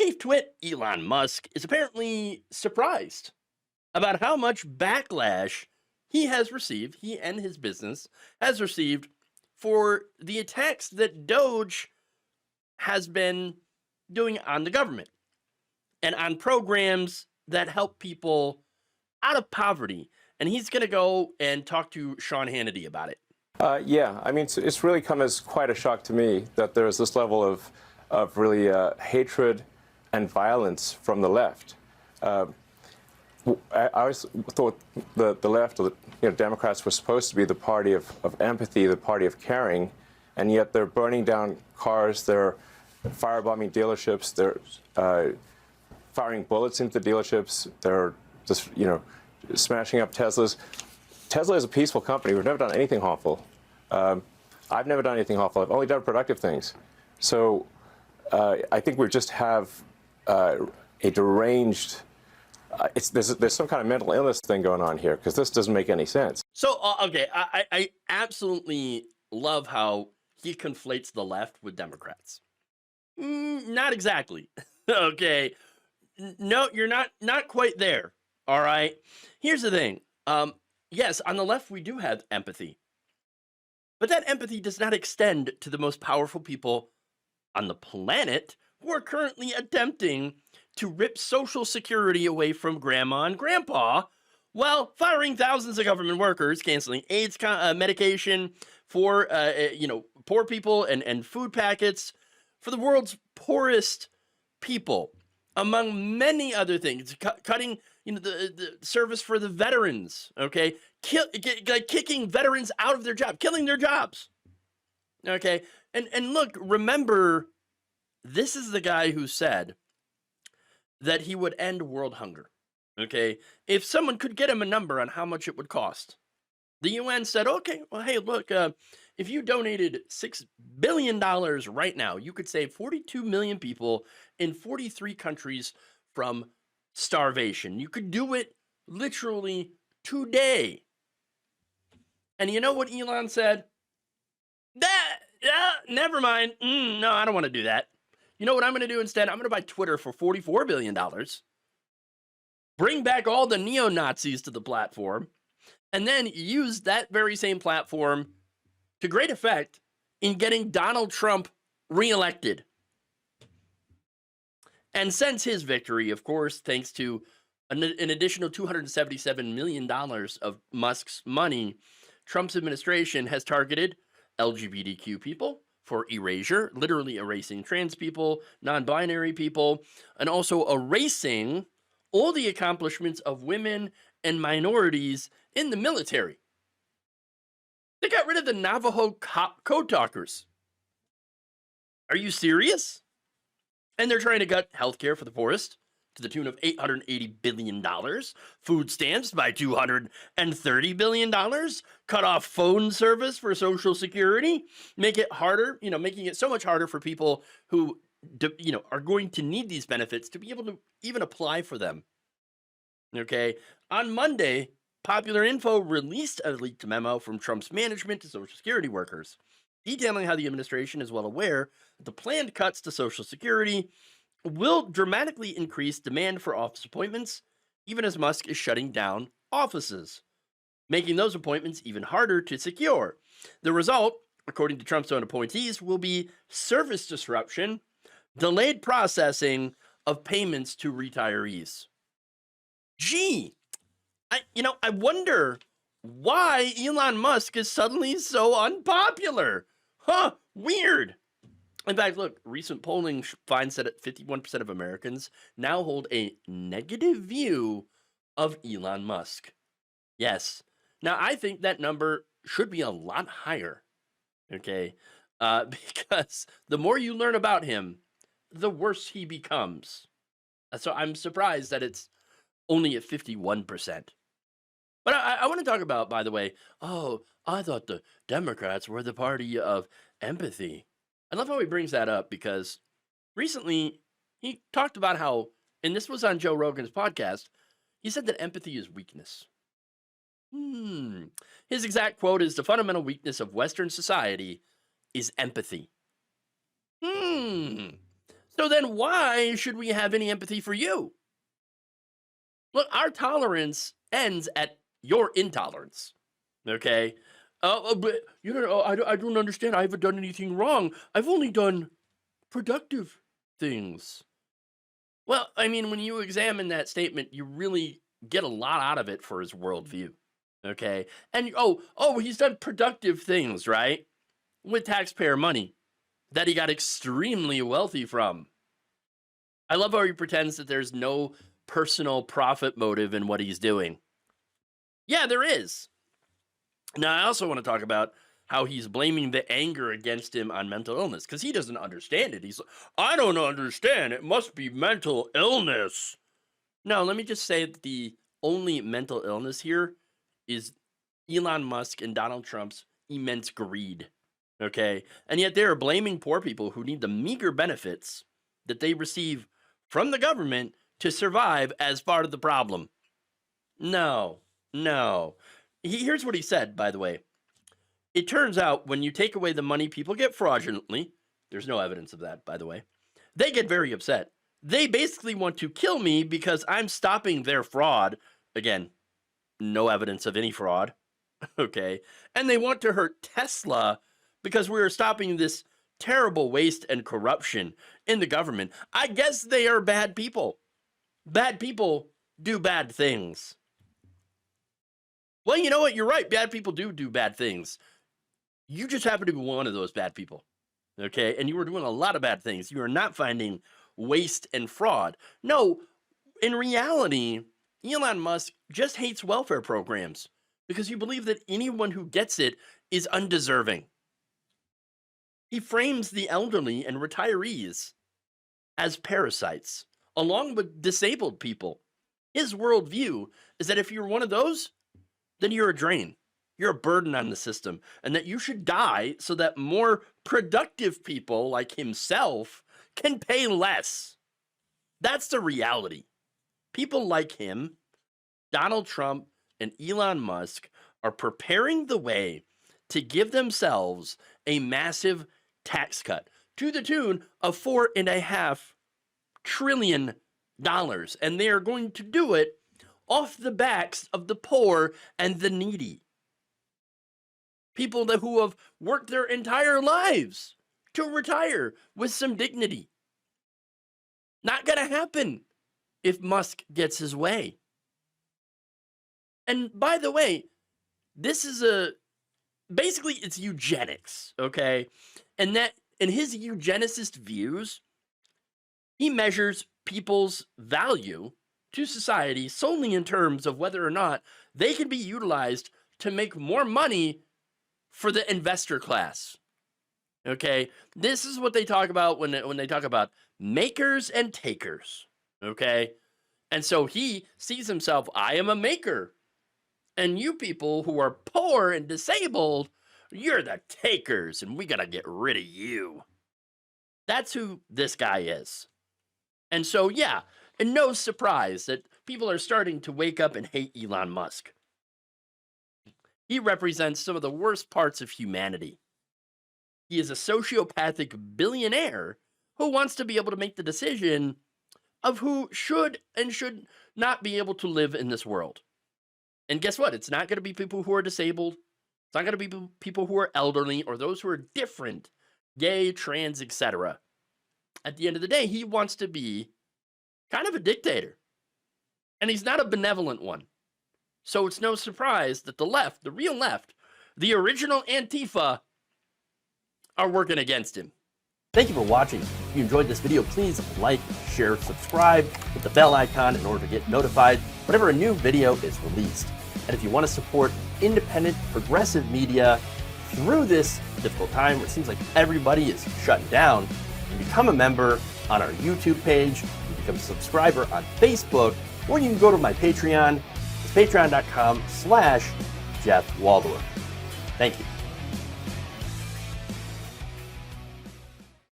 Chief Twit Elon Musk is apparently surprised about how much backlash he and his business has received for the attacks that Doge has been doing on the government and on programs that help people out of poverty. And he's going to go and talk to Sean Hannity about it. Yeah, I mean, it's really come as quite a shock to me that there's this level of really hatred and violence from the left. I always thought the left, or Democrats, were supposed to be the party of empathy, the party of caring, and yet they're burning down cars, they're firebombing dealerships, they're firing bullets into dealerships, they're just, smashing up Teslas. Tesla is a peaceful company. We've never done anything harmful. I've never done anything harmful. I've only done productive things. So I think we just have a deranged. There's some kind of mental illness thing going on here, because this doesn't make any sense. So, okay, I absolutely love how he conflates the left with Democrats. Not exactly. Okay. No, you're not quite there. All right. Here's the thing. Yes, on the left, we do have empathy. But that empathy does not extend to the most powerful people on the planet who are currently attempting to rip Social Security away from grandma and grandpa while firing thousands of government workers, canceling AIDS medication for poor people and food packets for the world's poorest people, among many other things, cutting the service for the veterans, okay? Kicking veterans out of their job, killing their jobs, okay? And look, remember, this is the guy who said that he would end world hunger, okay? If someone could get him a number on how much it would cost. The UN said, okay, well, hey, look, if you donated $6 billion right now, you could save 42 million people in 43 countries from starvation. You could do it literally today. And you know what Elon said? Never mind. No, I don't want to do that. You know what I'm going to do instead? I'm going to buy Twitter for $44 billion. Bring back all the neo-Nazis to the platform. And then use that very same platform to great effect in getting Donald Trump reelected. And since his victory, of course, thanks to an additional $277 million of Musk's money, Trump's administration has targeted LGBTQ people for erasure, literally erasing trans people, non-binary people, and also erasing all the accomplishments of women and minorities in the military. They got rid of the Navajo code talkers. Are you serious? And they're trying to cut healthcare for the poorest to the tune of $880 billion, food stamps by $230 billion, cut off phone service for Social Security, make it harder, making it so much harder for people who, are going to need these benefits to be able to even apply for them. Okay. On Monday, Popular Info released a leaked memo from Trump's management to Social Security workers, detailing how the administration is well aware that the planned cuts to Social Security will dramatically increase demand for office appointments, even as Musk is shutting down offices, making those appointments even harder to secure. The result, according to Trump's own appointees, will be service disruption, delayed processing of payments to retirees. Gee, I wonder why Elon Musk is suddenly so unpopular. Huh, weird. In fact, look, recent polling finds that 51% of Americans now hold a negative view of Elon Musk. Yes. Now, I think that number should be a lot higher, okay? Because the more you learn about him, the worse he becomes. So I'm surprised that it's only at 51%. But I want to talk about, by the way, I thought the Democrats were the party of empathy. I love how he brings that up, because recently he talked about how, and this was on Joe Rogan's podcast, he said that empathy is weakness. His exact quote is, "The fundamental weakness of Western society is empathy." So So then why should we have any empathy for you? Look, our tolerance ends at your intolerance. Okay? But you know, I don't understand. I haven't done anything wrong. I've only done productive things. Well, I mean, when you examine that statement, you really get a lot out of it for his worldview. Okay? And he's done productive things, right? With taxpayer money that he got extremely wealthy from. I love how he pretends that there's no personal profit motive in what he's doing. Yeah, there is. Now, I also want to talk about how he's blaming the anger against him on mental illness because he doesn't understand it. He's like, I don't understand. It must be mental illness. No, let me just say that the only mental illness here is Elon Musk and Donald Trump's immense greed. Okay? And yet they are blaming poor people who need the meager benefits that they receive from the government to survive as part of the problem. No. Here's what he said, by the way. It turns out when you take away the money people get fraudulently, there's no evidence of that, by the way, they get very upset. They basically want to kill me because I'm stopping their fraud. Again, no evidence of any fraud. Okay. And they want to hurt Tesla because we're stopping this terrible waste and corruption in the government. I guess they are bad people. Bad people do bad things. Well, you know what? You're right. Bad people do bad things. You just happen to be one of those bad people. Okay? And you were doing a lot of bad things. You are not finding waste and fraud. No, in reality, Elon Musk just hates welfare programs because you believe that anyone who gets it is undeserving. He frames the elderly and retirees as parasites, along with disabled people. His worldview is that if you're one of those, then you're a drain. You're a burden on the system, and that you should die so that more productive people like himself can pay less. That's the reality. People like him, Donald Trump, and Elon Musk are preparing the way to give themselves a massive tax cut to the tune of $4.5 trillion. And they are going to do it off the backs of the poor and the needy. People who have worked their entire lives to retire with some dignity. Not going to happen if Musk gets his way. And by the way, this is basically it's eugenics, okay? And that in his eugenicist views, he measures people's value to society solely in terms of whether or not they can be utilized to make more money for the investor class. Okay, this is what they talk about when they talk about makers and takers. Okay, and so he sees himself, I am a maker, and you people who are poor and disabled, you're the takers, and we gotta get rid of you. That's who this guy is. And so, yeah, and no surprise that people are starting to wake up and hate Elon Musk. He represents some of the worst parts of humanity. He is a sociopathic billionaire who wants to be able to make the decision of who should and should not be able to live in this world. And guess what? It's not going to be people who are disabled. It's not going to be people who are elderly or those who are different, gay, trans, etc. At the end of the day, he wants to be kind of a dictator. And he's not a benevolent one. So it's no surprise that the left, the real left, the original Antifa, are working against him. Thank you for watching. If you enjoyed this video, please like, share, subscribe, hit the bell icon in order to get notified whenever a new video is released. And if you want to support independent, progressive media through this difficult time where it seems like everybody is shutting down, you can become a member on our YouTube page, you can become a subscriber on Facebook, or you can go to my Patreon. It's patreon.com/Jeff Waldorf. Thank you.